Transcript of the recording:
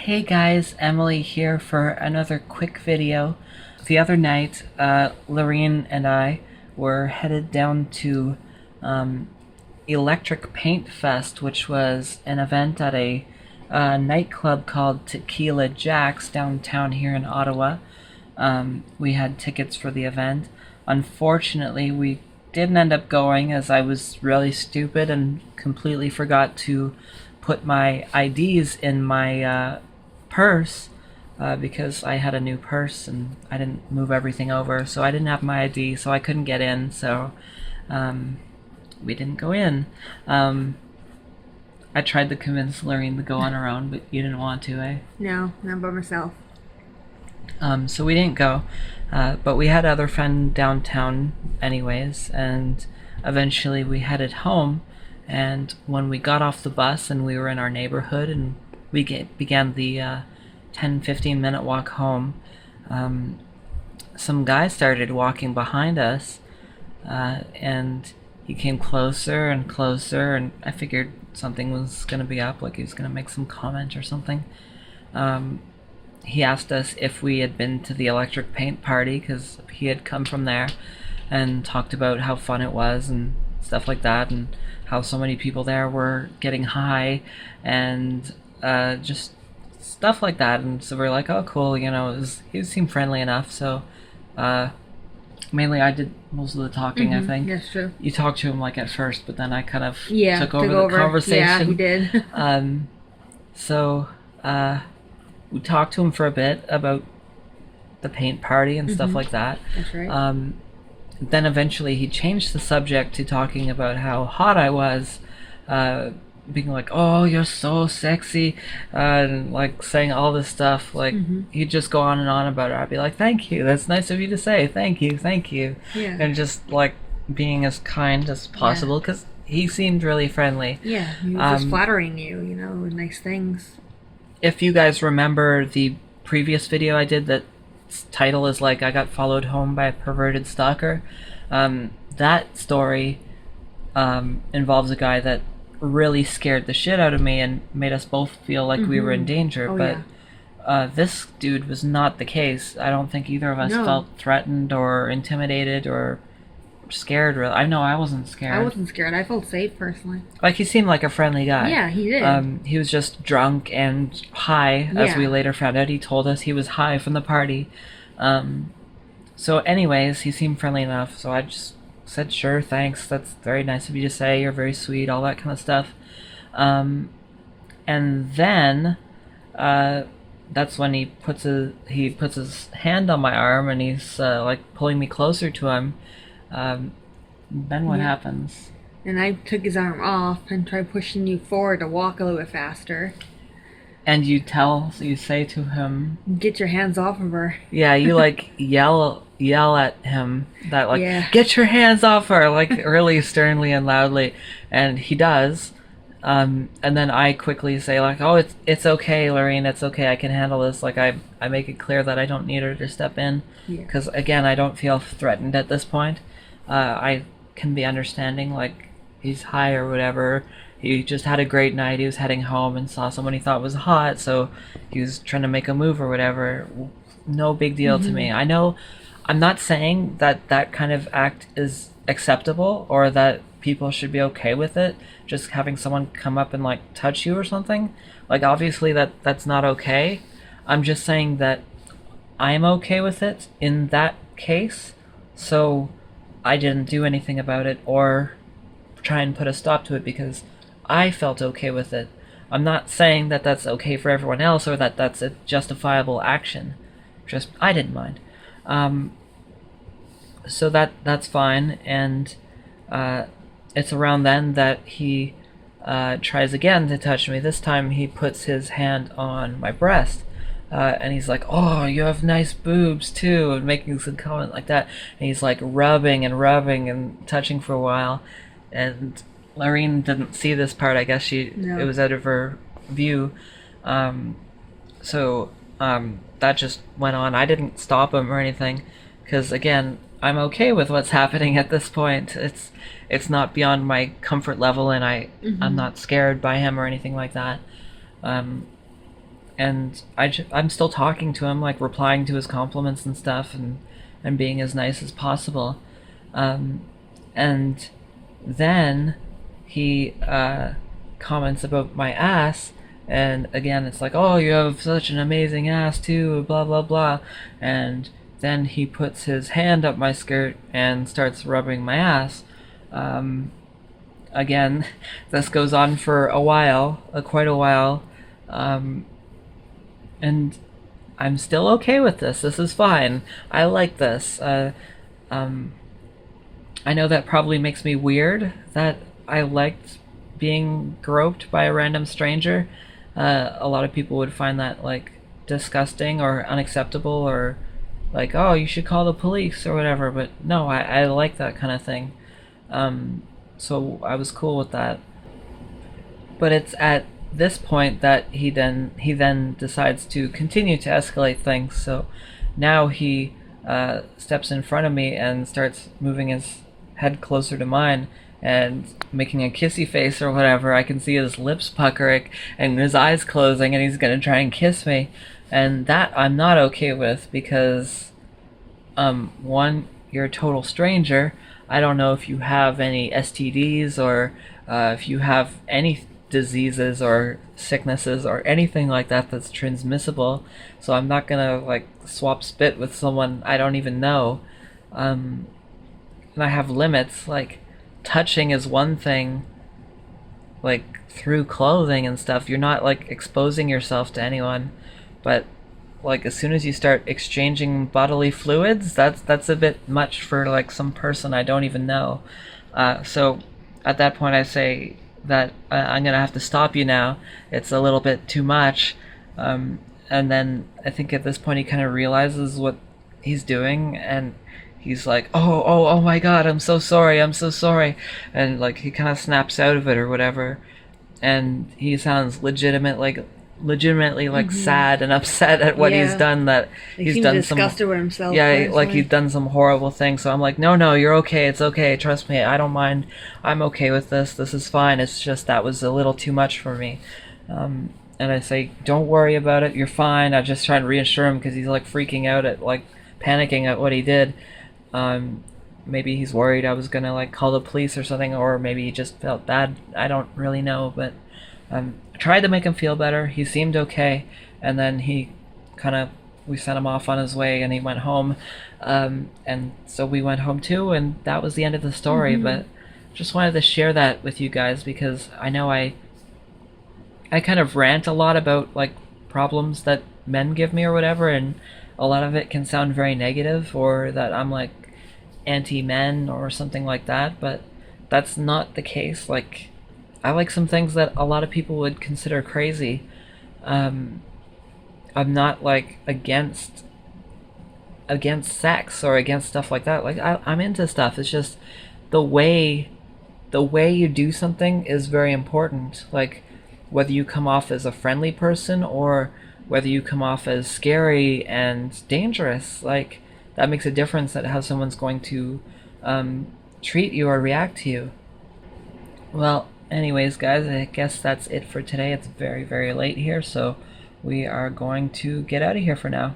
Hey guys, Emily here for another quick video. The other night, Lorene and I were headed down to Electric Paint Fest, which was an event at a nightclub called Tequila Jack's downtown here in Ottawa. We had tickets for the event. Unfortunately, we didn't end up going as I was really stupid and completely forgot to put my IDs in my purse because I had a new purse and I didn't move everything over, so I didn't have my ID, so I couldn't get in, so we didn't go in. I tried to convince Lorraine to go on her own, but you didn't want to, eh? No, not by myself. So we didn't go, but we had other friends downtown anyways, and eventually we headed home. And when we got off the bus and we were in our neighborhood and we began the 10-15 minute walk home, some guy started walking behind us, and he came closer and closer, and I figured something was going to be up, like he was going to make some comment or something. He asked us if we had been to the electric paint party, because he had come from there, and talked about how fun it was and stuff like that, and how so many people there were getting high and just stuff like that. And so we're like, oh cool, you know, he seemed friendly enough. So mainly I did most of the talking. I think That's true. you talked to him like at first, but then I kind of took over the conversation. Yeah, you did. So we talked to him for a bit about the paint party and stuff like that. That's right. Then eventually he changed the subject to talking about how hot I was, being like, oh, you're so sexy, and like saying all this stuff. Like he'd just go on and on about it. I'd be like, thank you, that's nice of you to say, thank you. Yeah. And just like being as kind as possible, because he seemed really friendly. Yeah, he was just flattering you, you know, with nice things. If you guys remember the previous video I did that title is like, I got followed home by a perverted stalker, that story involves a guy that really scared the shit out of me and made us both feel like we were in danger. This dude was not the case. I don't think either of us felt threatened or intimidated or scared. Really, I know I wasn't scared. I wasn't scared. I felt safe personally. Like, he seemed like a friendly guy. Yeah, he did. He was just drunk and high, as we later found out. He told us he was high from the party. So anyways, he seemed friendly enough, so I just said, sure, thanks, that's very nice of you to say, you're very sweet, all that kind of stuff. And then that's when he puts his hand on my arm and he's like pulling me closer to him. Then what happens? And I took his arm off and tried pushing you forward to walk a little bit faster. And you say to him, get your hands off of her. Yeah, you like yell at him that like, get your hands off her, like really sternly and loudly. And he does. And then I quickly say like, oh, it's okay, Lorraine, it's okay, I can handle this. Like I make it clear that I don't need her to step in, because again, I don't feel threatened at this point. I can be understanding, like he's high or whatever. He just had a great night. He was heading home and saw someone he thought was hot, so he was trying to make a move or whatever. No big deal to me. I know I'm not saying that that kind of act is acceptable or that people should be okay with it, just having someone come up and like touch you or something. Like obviously that's not okay. I'm just saying that I'm okay with it in that case, so I didn't do anything about it or try and put a stop to it because I felt okay with it. I'm not saying that that's okay for everyone else or that that's a justifiable action. Just I didn't mind. So that's fine. And it's around then that he tries again to touch me. This time he puts his hand on my breast. And he's like, oh, you have nice boobs too, and making some comment like that. And he's like rubbing and touching for a while. And Lorraine didn't see this part. I guess it was out of her view. So that just went on. I didn't stop him or anything, because again, I'm okay with what's happening at this point. It's not beyond my comfort level, and I'm not scared by him or anything like that. and I'm still talking to him, like replying to his compliments and stuff, and being as nice as possible. Um, and then he comments about my ass, and again it's like, oh, you have such an amazing ass too, blah blah blah. And then he puts his hand up my skirt and starts rubbing my ass. Um, Again, this goes on for a while, quite a while, um, and I'm still okay with this. This is fine. I like this. Um, I know that probably makes me weird that I liked being groped by a random stranger. A lot of people would find that like disgusting or unacceptable, or like, oh, you should call the police or whatever. But no, I like that kind of thing. Um, so I was cool with that. But it's at this point that he then decides to continue to escalate things. So now he steps in front of me and starts moving his head closer to mine and making a kissy face or whatever. I can see his lips puckering and his eyes closing, and he's gonna try and kiss me. And that I'm not okay with, because one, you're a total stranger. I don't know if you have any STDs, or if you have any diseases or sicknesses or anything like that that's transmissible. So I'm not gonna like swap spit with someone I don't even know. And I have limits. Like, touching is one thing, like through clothing and stuff. You're not like exposing yourself to anyone, but like as soon as you start exchanging bodily fluids, that's a bit much for like some person I don't even know. So at that point I say that I'm gonna have to stop you now. It's a little bit too much. And then I think at this point he kind of realizes what he's doing, and he's like, oh my god, I'm so sorry, and like he kind of snaps out of it or whatever, and he sounds legitimately like sad and upset at what he's done, that like he's done some disgusted with himself. yeah, personally. like he's done some horrible thing. So I'm like, no, you're okay, it's okay, trust me, I don't mind, I'm okay with this is fine, it's just that was a little too much for me. And I say, don't worry about it, you're fine. I just try to reassure him, because he's like freaking out at like panicking at what he did. Maybe he's worried I was gonna like call the police or something, or maybe he just felt bad. I don't really know, but I tried to make him feel better. He seemed okay, and then we sent him off on his way, and he went home. And so we went home too, and that was the end of the story. But just wanted to share that with you guys, because I know I kind of rant a lot about like problems that men give me or whatever, and a lot of it can sound very negative, or that I'm like anti-men or something like that, but that's not the case. Like, I like some things that a lot of people would consider crazy. I'm not like against sex or against stuff like that. Like, I'm into stuff. It's just the way you do something is very important. Like, whether you come off as a friendly person or whether you come off as scary and dangerous, like, that makes a difference at how someone's going to treat you or react to you. Well, anyways, guys, I guess that's it for today. It's very, very late here, so we are going to get out of here for now.